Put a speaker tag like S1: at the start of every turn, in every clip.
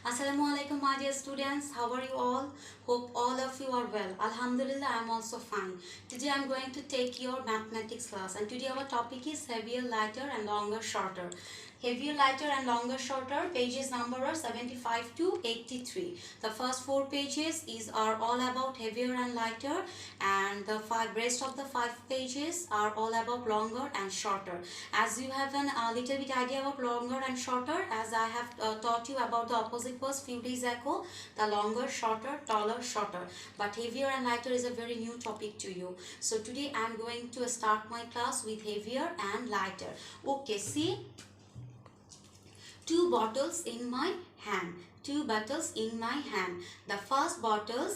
S1: Assalamualaikum, my dear students. How are you all? Hope all of you are well. Alhamdulillah, I am also fine. Today I am going to take your mathematics class, and today our topic is heavier, lighter, and longer, shorter. Heavier, lighter, and longer, shorter. Pages number are 75 to 83. The first four pages are all about heavier and lighter, and the rest of the 5 pages are all about longer and shorter. As you have a little bit idea about longer and shorter, as I have taught you about the opposite words few days ago, the longer, shorter, taller, shorter. But heavier and lighter is a very new topic to you. So today I am going to start my class with heavier and lighter. Okay, see, two bottles in my hand. Two bottles in my hand. The first bottle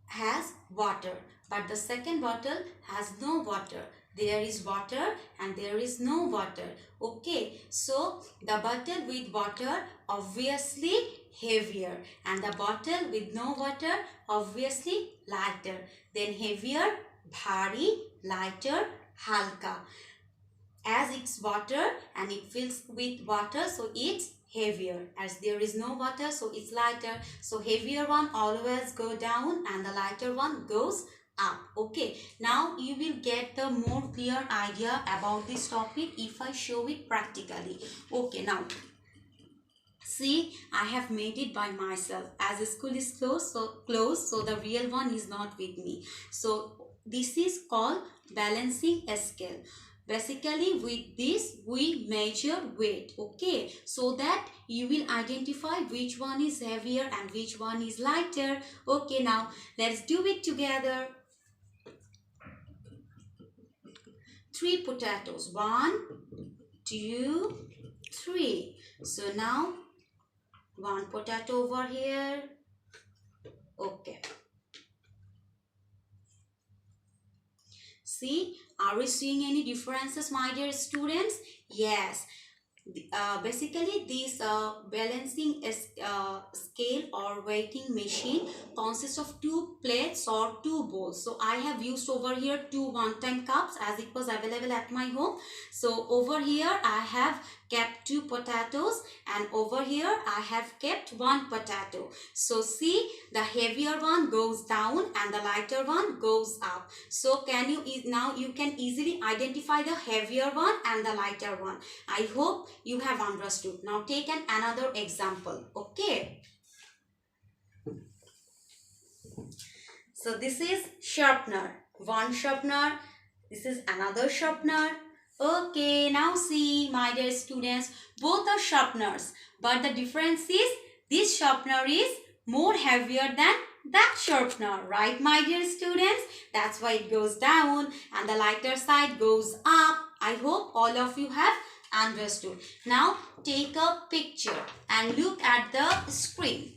S1: has water, but the second bottle has no water. There is water and there is no water. Okay, so the bottle with water obviously heavier, and the bottle with no water obviously lighter. Then heavier, bhari, lighter, halka. As it's water and it fills with water, so it's heavier. As there is no water, so it's lighter. So heavier one always go down and the lighter one goes up. Okay, now you will get the more clear idea about this topic if I show it practically. Okay, now see, I have made it by myself. As the school is closed, so the real one is not with me. So this is called balancing a scale. Basically, with this we measure weight, okay, so that you will identify which one is heavier and which one is lighter. Okay, now let's do it together. 3 potatoes. 1, 2, 3. So now 1 potato over here. Okay. See, are we seeing any differences, my dear students? Yes. Basically, this balancing scale or weighting machine consists of 2 plates or 2 bowls. So I have used over here 2 one-time cups as it was available at my home. So over here I have kept 2 potatoes, and over here I have kept 1 potato. So see, the heavier one goes down and the lighter one goes up. So now you can easily identify the heavier one and the lighter one. I hope you have understood. Now take another example. Okay. So this is sharpener. 1 sharpener. This is another sharpener. Okay, now see, my dear students, both are sharpeners, but the difference is this sharpener is more heavier than that sharpener, right, my dear students? That's why it goes down and the lighter side goes up. I hope all of you have understood. Now take a picture and look at the screen.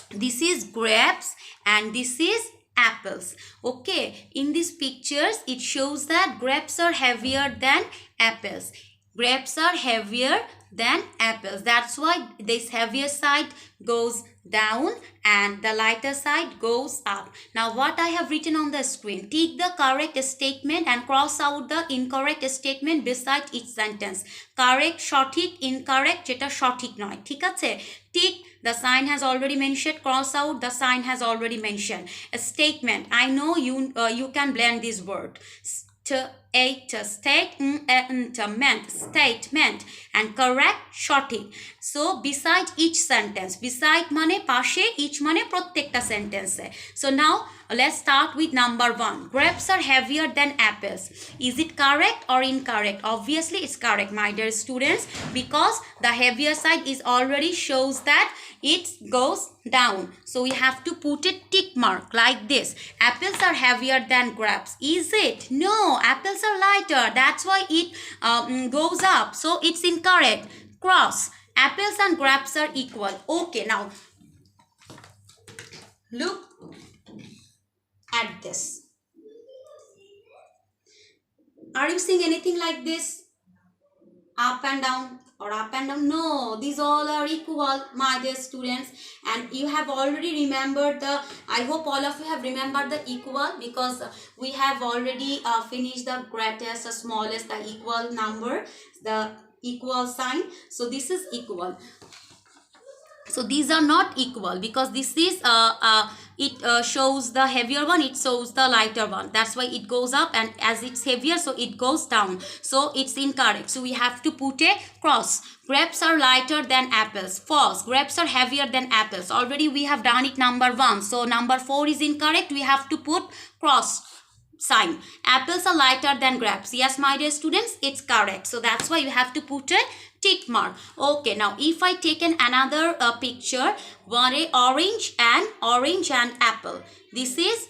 S1: This is grapes and this is apples. Okay, in these pictures it shows that grapes are heavier than apples. Grapes are heavier than apples. That's why this heavier side goes down and the lighter side goes up. Now what I have written on the screen, tick the correct statement and cross out the incorrect statement beside each sentence. Correct, সঠিক, incorrect যেটা সঠিক নয়, ঠিক আছে? Tick, the sign has already mentioned. Cross out, the sign has already mentioned. A statement, I know you can blend this word. Statement and correct, সঠিক. So beside each sentence, beside মানে পাশে, each মানে প্রত্যেকটা সেন্টেন্সে. So now let's start with number 1. Grapes are heavier than apples. Is it correct or incorrect? Obviously it's correct, my dear students, because the heavier side is already shows that it goes down. So we have to put a tick mark like this. Apples are heavier than grapes. Is it? No, apples are lighter. That's why it goes up. So it's incorrect. Cross. Apples and grapes are equal. Okay, now look at this. Are you seeing anything like this? Up and down or up and down? No, these all are equal, my dear students, and you have already remembered I hope all of you have remembered the equal, because we have already finished the greatest, the smallest, the equal number, the equal sign. So this is equal. So these are not equal because this is it shows the heavier one, it shows the lighter one. That's why it goes up, and as it's heavier, so it goes down. So it's incorrect. So we have to put a cross. Grapes are lighter than apples. False. Grapes are heavier than apples. Already we have done it number 1. So number 4 is incorrect. We have to put cross sign. Apples are lighter than grapes. Yes, my dear students, it's correct. So that's why you have to put a tick mark. Okay, now if I take another picture, one orange and apple. This is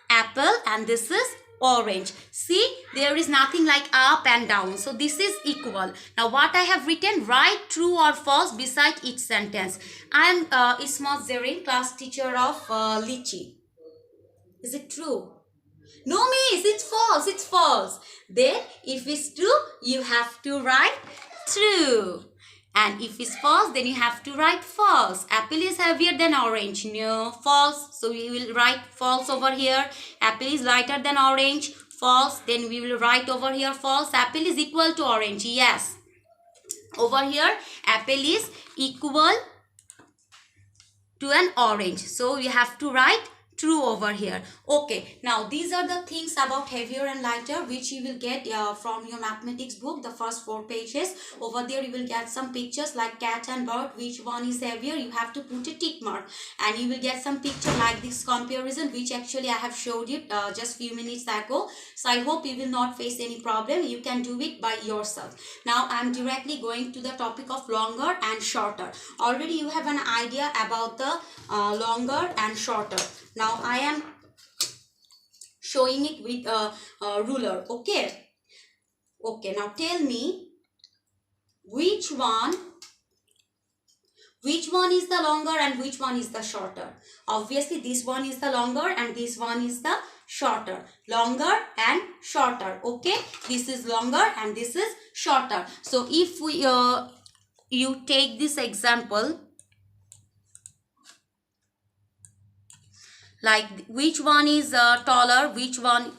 S1: apple and this is orange. See, there is nothing like up and down. So this is equal. Now what I have written, write true or false beside each sentence. I am Ismat Zerin, class teacher of Lychee. Is it true? No, miss, it's false. It's false. Then if it's true, you have to write true. And if it's false, then you have to write false. Apple is heavier than orange. No, false. So we will write false over here. Apple is lighter than orange. False. Then we will write over here false. Apple is equal to orange. Yes. Over here, apple is equal to an orange. So we have to write true over here. Okay, now these are the things about heavier and lighter which you will get from your mathematics book, the first 4 pages. Over there you will get some pictures like cat and bird. Which one is heavier? You have to put a tick mark, and you will get some picture like this comparison, which actually I have showed you just few minutes ago. So I hope you will not face any problem. You can do it by yourself. Now I am directly going to the topic of longer and shorter. Already you have an idea about the longer and shorter. Now I am showing it with a ruler. Okay. Okay. Now tell me which one is the longer and which one is the shorter. Obviously this one is the longer and this one is the shorter. Longer and shorter. Okay. This is longer and this is shorter. So if we you take this example, like which one is taller, which one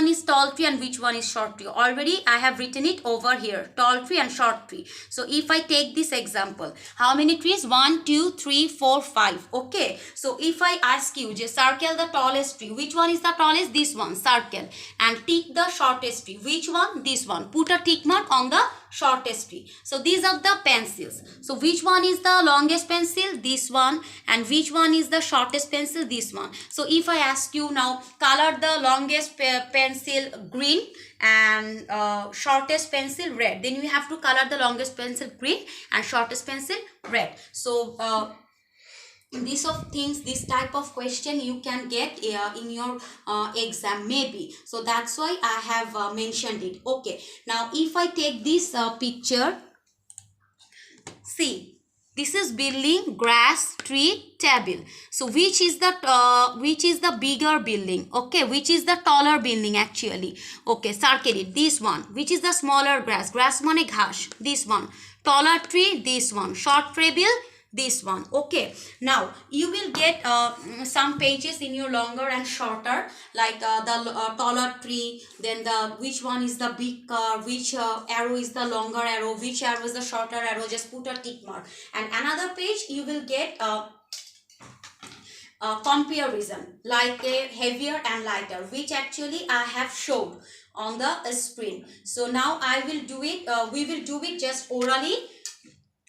S1: is tall tree and which one is short tree. Already I have written it over here, tall tree and short tree. So if I take this example, how many trees? 1, 2, 3, 4, 5. Okay. So if I ask you, just circle the tallest tree. Which one is the tallest? This one. Circle. And tick the shortest tree. Which one? This one. Put a tick mark on the shortest tree. So these are the pencils. So which one is the longest pencil? This one. And which one is the shortest pencil? This one. So if I ask you now, color the longest pencil green and shortest pencil red, then we have to color the longest pencil green and shortest pencil red. So these of things, this type of question you can get in your exam maybe. So that's why I have mentioned it. Okay, now if I take this picture, see, this is building, grass, tree, table. So which is the bigger building? Okay, which is the taller building actually? Okay, circle it. This one. Which is the smaller grass? Grass mane ghash. This one. Taller tree. This one. Short table. This one. Okay, now you will get some pages in your longer and shorter, like the taller tree, then the which one is the big car, which arrow is the longer arrow, which arrow is the shorter arrow. Just put a tick mark. And another page you will get comparison, like a heavier and lighter, which actually I have showed on the screen. So now I will do it, we will do it just orally,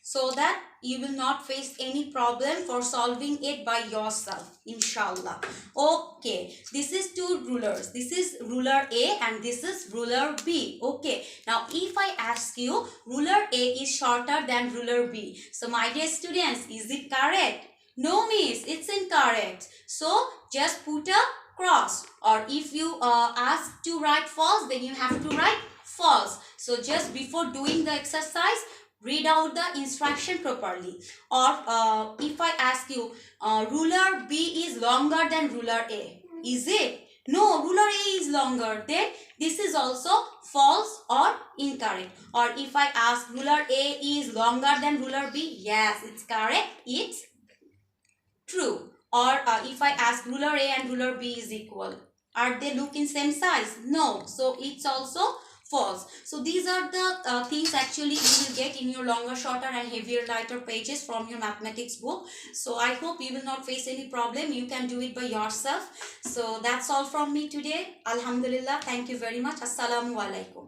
S1: so that you will not face any problem for solving it by yourself, inshallah. Okay, this is 2 rulers. This is ruler A and this is ruler B. Okay, now if I ask you, ruler A is shorter than ruler B. So my dear students, is it correct? No, miss, it's incorrect. So just put a cross, or if you ask to write false, then you have to write false. So just before doing the exercise, read out the instruction properly. Or if I ask you, ruler B is longer than ruler A. Is it? No, ruler A is longer. Then this is also false or incorrect. Or if I ask ruler A is longer than ruler B, yes, it's correct. It's true. Or if I ask ruler A and ruler B is equal, are they look in same size? No. So it's also false. So these are the things actually you will get in your longer, shorter and heavier, lighter pages from your mathematics book. So I hope you will not face any problem. You can do it by yourself. So that's all from me today. Alhamdulillah. Thank you very much. Assalamu alaikum.